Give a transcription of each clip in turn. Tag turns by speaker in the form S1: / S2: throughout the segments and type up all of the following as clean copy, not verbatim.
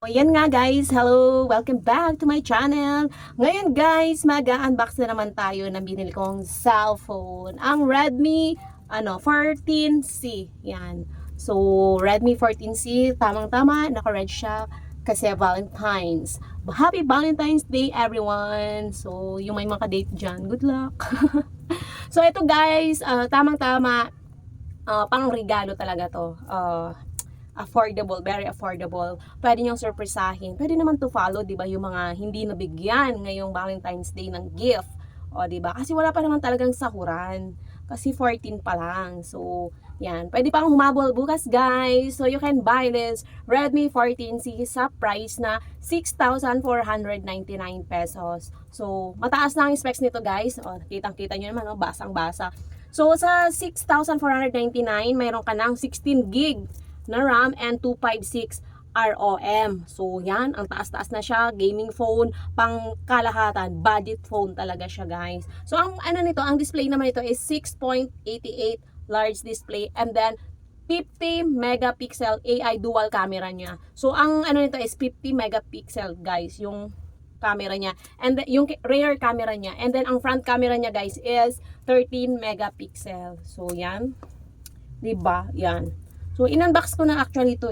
S1: O yan nga guys, hello! Welcome back to my channel. Ngayon guys, mag-unbox na naman tayo ng binili kong cellphone. Ang Redmi 14C. Yan. So, Redmi 14C, tamang-tama, naka-red siya kasi Valentine's. Happy Valentine's Day everyone! So, yung may mga date dyan, good luck! So, ito guys, tamang-tama, pang regalo talaga to. Affordable, very affordable. Pwede niyong surprisahin. Pwede naman to follow, 'di ba, yung mga hindi nabigyan ngayong Valentine's Day ng gift. O, 'di ba? Kasi wala pa naman talagang sahuran. Kasi 14 pa lang. So, yan. Pwede pang humabol bukas, guys. So, you can buy this Redmi 14C sa price na 6,499 pesos. So, mataas na ang specs nito, guys. O, kitang-kita nyo naman, basang-basa. So, sa 6,499, mayroon ka ng 16 gig na RAM and 256 ROM. So, yan. Ang taas-taas na siya. Gaming phone, pang kalahatan. Budget phone talaga siya, guys. So, ang ang display naman ito is 6.88 large display. And then, 50 megapixel AI dual camera niya. So, ang nito is 50 megapixel, guys. Yung camera niya. And then, yung rear camera niya. And then, ang front camera niya, guys, is 13 megapixel. So, yan. Diba? Yan. So, in-unbox ko na actually ito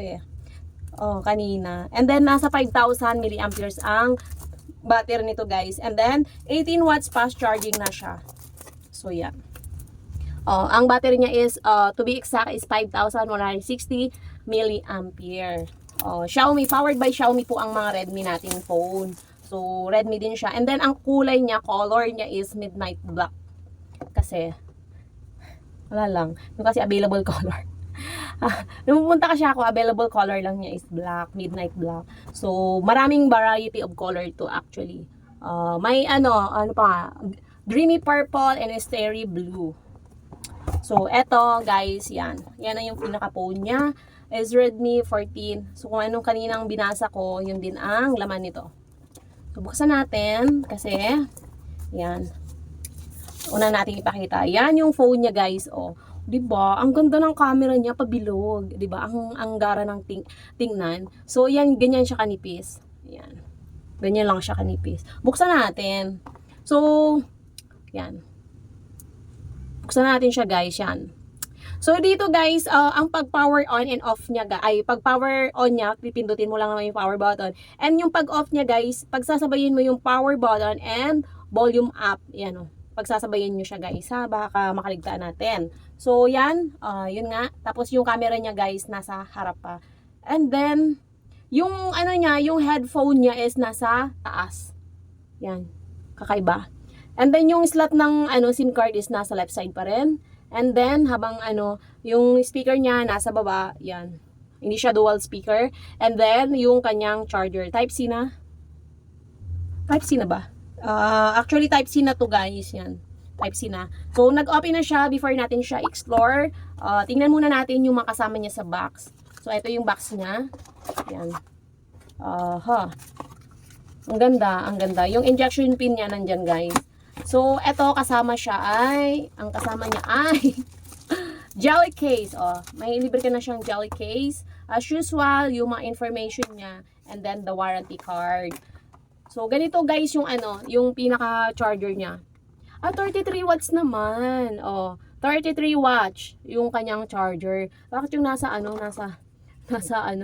S1: kanina. And then, nasa 5,000 milliamperes ang battery nito, guys. And then, 18 watts fast charging na siya. So, yan. Ang battery niya is, to be exact, is 5,160 milliampere. Xiaomi, powered by Xiaomi po ang mga Redmi nating phone. So, Redmi din siya. And then, ang kulay niya, color niya is midnight black. Kasi, wala lang. Yung kasi available color. Nung pumunta kasi ako, available color lang niya is black, midnight black. So, maraming variety of color to actually. May dreamy purple and starry blue. So, eto guys, yan. Yan na yung pinaka-phone niya. Is Redmi 14. So, kung anong kaninang binasa ko, yun din ang laman nito. So, buksan natin kasi, yan. Una natin ipakita. Yan yung phone niya, guys. 'Di ba? Ang ganda ng camera niya, pabilog, 'di ba? Ang gara ng tingnan. So, yan, ganyan siya kanipis. Yan. Ganyan lang siya kanipis. Buksan natin. So, yan. Buksan natin siya, guys, yan. So, dito, guys, ang pag-power on and off niya, pag-power on niya, pipindutin mo lang naman yung power button. And yung pag-off niya, guys, pagsasabayin mo yung power button and volume up. Yan, pagsasabayin nyo siya, guys, ha, baka makaligtaan natin. So, yan, yun nga. Tapos, yung camera niya, guys, nasa harap pa. And then, yung yung headphone niya is nasa taas. Yan, kakaiba. And then, yung slot ng SIM card is nasa left side pa rin. And then, habang yung speaker niya nasa baba, yan. Hindi siya dual speaker. And then, yung kanyang charger. Type-C na. Type-C na ba? Actually, Type-C na to, guys. Yan. Type-C na. So, nag-open na siya before natin siya explore. Tingnan muna natin yung makasama niya sa box. So, ito yung box niya. Yan. Ang ganda, ang ganda. Yung injection pin niya nandyan, guys. So, ito kasama siya ang kasama niya ay jelly case. May libre ka na siyang jelly case. As usual, yung mga information niya. And then, the warranty card. So, ganito guys yung yung pinaka-charger niya. 33 watts naman. 33 watts yung kanyang charger. Bakit yung nasa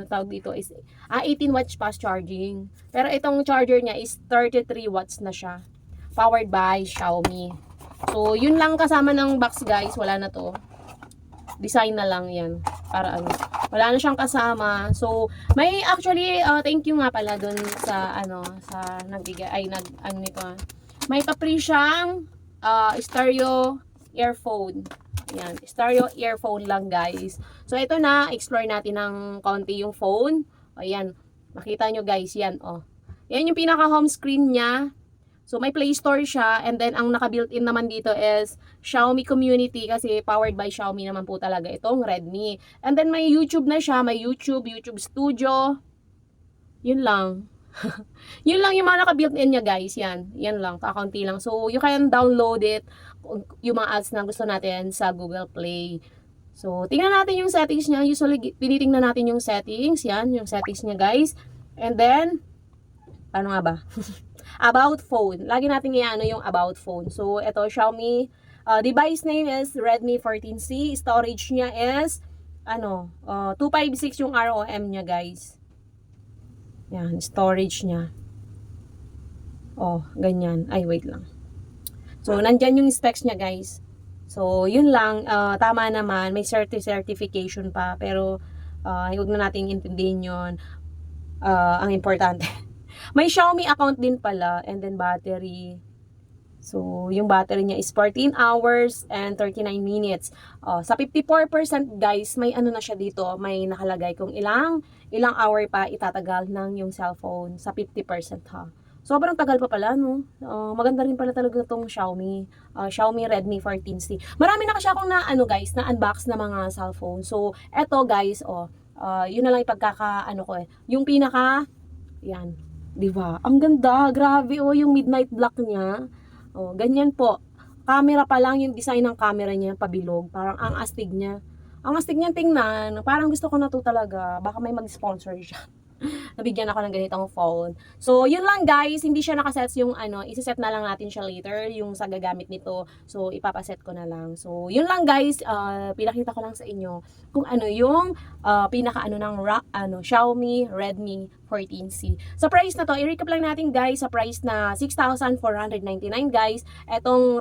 S1: tawag dito is 18 watts fast charging. Pero itong charger niya is 33 watts na siya. Powered by Xiaomi. So, yun lang kasama ng box, guys. Wala na to. Design na lang yan. Para wala na siyang kasama. So, may actually, thank you nga pala dun sa, sa nagbigay, nito. May pa-free siyang, stereo earphone. Yan, stereo earphone lang, guys. So, ito na, explore natin ng konti yung phone. Ayan, makita nyo, guys, yan, Yan yung pinaka-home screen niya. So, may Play Store siya. And then, ang naka-built-in naman dito is Xiaomi Community kasi powered by Xiaomi naman po talaga itong Redmi. And then, may YouTube na siya. May YouTube Studio. Yun lang. Yun lang yung mga naka-built-in niya, guys. Yan. Yan lang. Kakaunti lang. So, you can download it. Yung mga apps na gusto natin sa Google Play. So, tingnan natin yung settings niya. Usually, tinitingnan natin yung settings. Yan. Yung settings niya, guys. And then, ano nga ba? About phone. Lagi natin i-ano yung about phone. So, ito, Xiaomi. Device name is Redmi 14C. Storage niya is, 256 yung ROM niya, guys. Yan, storage niya. Oh, ganyan. Ay, wait lang. So, nandyan yung specs niya, guys. So, yun lang. Tama naman. May certification pa. Pero, huwag na nating intindihin yun. Ang importante. May Xiaomi account din pala. And then, battery. So, yung battery niya is 14 hours and 39 minutes. Sa 54%, guys, may ano na siya dito. May nakalagay kung ilang hour pa itatagal ng yung cellphone sa 50%, ha. Sobrang tagal pa pala, no? Maganda rin pala talaga itong Xiaomi. Xiaomi Redmi 14C. Marami na kasi akong guys, na unbox na mga cellphone. So, eto guys, yun na lang ipagkaka, ko eh. Yung pinaka, yan. Diba? Ang ganda. Grabe, yung midnight black niya. Ganyan po. Camera pa lang, yung design ng camera niya, pabilog. Parang ang astig niya. Ang astig niya tingnan. Parang gusto ko na to talaga. Baka may mag-sponsor siya. Nabigyan ako ng ganitong phone. So, yun lang guys. Hindi siya nakaset yung isa-set na lang natin siya later. Yung sa gagamit nito. So, ipapaset ko na lang. So, yun lang guys. Pinakita ko lang sa inyo kung ano yung ng Xiaomi Redmi 14C. Sa price na to, i-recap lang natin guys. Sa price na 6,499 guys. Etong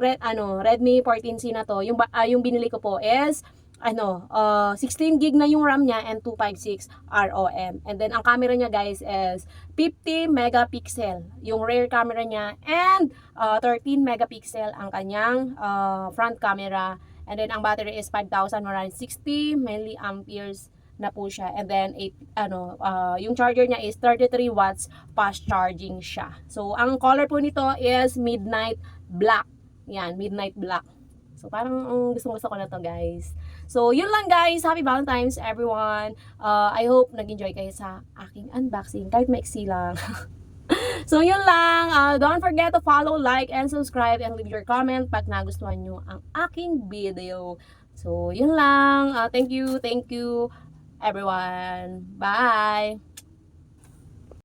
S1: Redmi 14C na to, yung binili ko po is 16 gig na yung RAM niya and 256 ROM. And then, ang camera niya guys is 50 megapixel yung rear camera niya and 13 megapixel ang kanyang front camera. And then, ang battery is 5,160 milliamperes na po siya. And then, yung charger niya is 33 watts fast charging siya. So, ang color po nito is midnight black. Yan, midnight black. So, parang gusto ko na to guys. So, yun lang guys. Happy Valentine's everyone. I hope nag-enjoy kayo sa aking unboxing. Kahit maiksi lang. So, yun lang. Don't forget to follow, like, and subscribe. And leave your comment pag nagustuhan nyo ang aking video. So, yun lang. Thank you everyone. Bye!